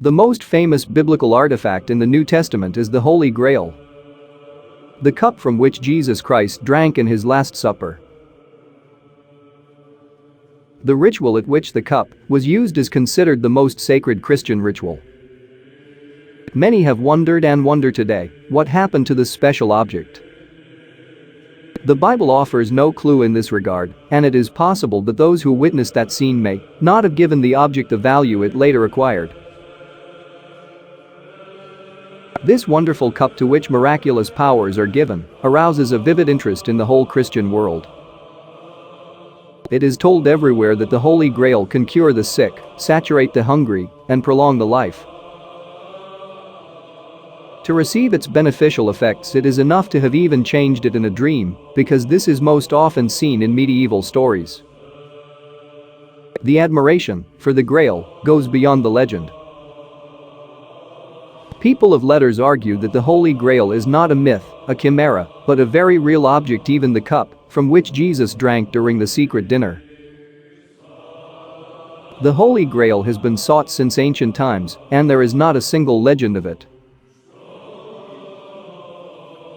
The most famous biblical artifact in the New Testament is the Holy Grail, the cup from which Jesus Christ drank in his Last Supper. The ritual at which the cup was used is considered the most sacred Christian ritual. Many have wondered and wonder today what happened to this special object. The Bible offers no clue in this regard, and it is possible that those who witnessed that scene may not have given the object the value it later acquired. This wonderful cup, to which miraculous powers are given, arouses a vivid interest in the whole Christian world. It is told everywhere that the Holy Grail can cure the sick, saturate the hungry, and prolong the life. To receive its beneficial effects, it is enough to have even changed it in a dream, because this is most often seen in medieval stories. The admiration for the Grail goes beyond the legend. People of letters argue that the Holy Grail is not a myth, a chimera, but a very real object, even the cup from which Jesus drank during the secret dinner. The Holy Grail has been sought since ancient times, and there is not a single legend of it.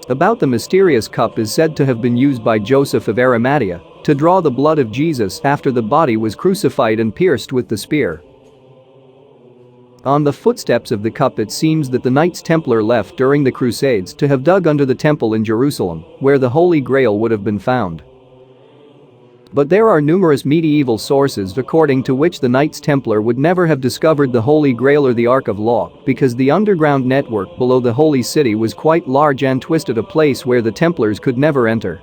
About the mysterious cup is said to have been used by Joseph of Arimathea to draw the blood of Jesus after the body was crucified and pierced with the spear. On the footsteps of the cup, it seems that the Knights Templar left during the Crusades to have dug under the temple in Jerusalem, where the Holy Grail would have been found. But there are numerous medieval sources according to which the Knights Templar would never have discovered the Holy Grail or the Ark of Law, because the underground network below the Holy City was quite large and twisted, a place where the Templars could never enter.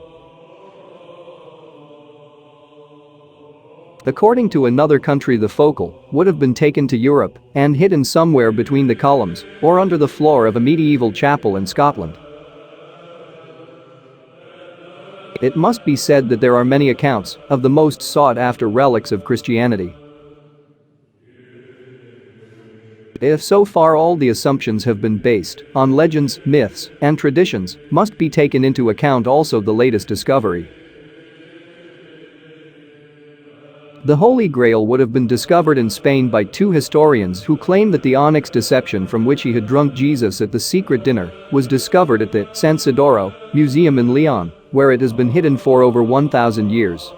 According to another country, the focal would have been taken to Europe and hidden somewhere between the columns or under the floor of a medieval chapel in Scotland. It must be said that there are many accounts of the most sought-after relics of Christianity. If so far all the assumptions have been based on legends, myths, and traditions, must be taken into account also the latest discovery. The Holy Grail would have been discovered in Spain by two historians who claim that the onyx deception from which he had drunk Jesus at the secret dinner was discovered at the San Isidoro Museum in Leon, where it has been hidden for over 1,000 years.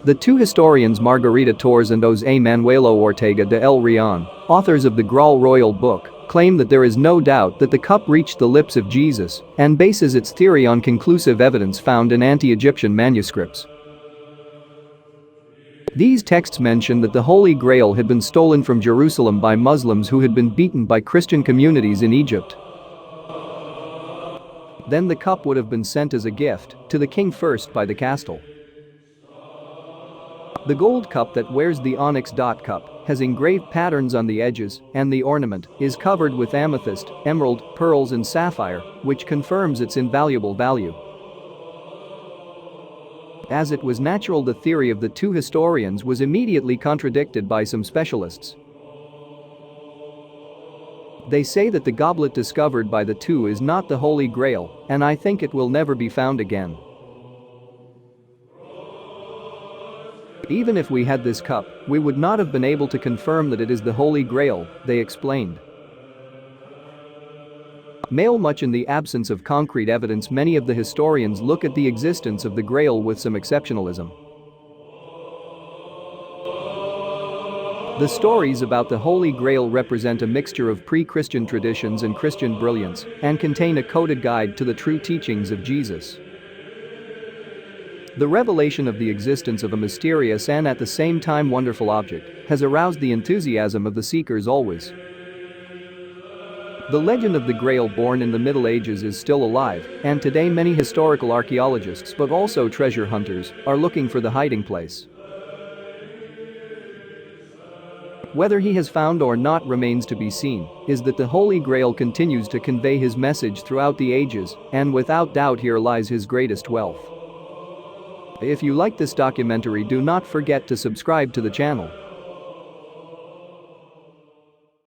The two historians Margarita Torres and José Manuelo Ortega de El Rion, authors of the Graal Royal book, claim that there is no doubt that the cup reached the lips of Jesus and bases its theory on conclusive evidence found in anti-Egyptian manuscripts. These texts mention that the Holy Grail had been stolen from Jerusalem by Muslims who had been beaten by Christian communities in Egypt. Then the cup would have been sent as a gift to the king first by the castle. The gold cup that wears the onyx cup has engraved patterns on the edges, and the ornament is covered with amethyst, emerald, pearls and sapphire, which confirms its invaluable value. As it was natural, the theory of the two historians was immediately contradicted by some specialists. They say that the goblet discovered by the two is not the Holy Grail, and I think it will never be found again. Even if we had this cup, we would not have been able to confirm that it is the Holy Grail, they explained. Much in the absence of concrete evidence, many of the historians look at the existence of the Grail with some exceptionalism. The stories about the Holy Grail represent a mixture of pre-Christian traditions and Christian brilliance, and contain a coded guide to the true teachings of Jesus. The revelation of the existence of a mysterious and at the same time wonderful object has aroused the enthusiasm of the seekers always. The legend of the Grail, born in the Middle Ages, is still alive, and today many historical archaeologists but also treasure hunters are looking for the hiding place. Whether he has found or not remains to be seen, is that the Holy Grail continues to convey his message throughout the ages, and without doubt here lies his greatest wealth. If you like this documentary, do not forget to subscribe to the channel.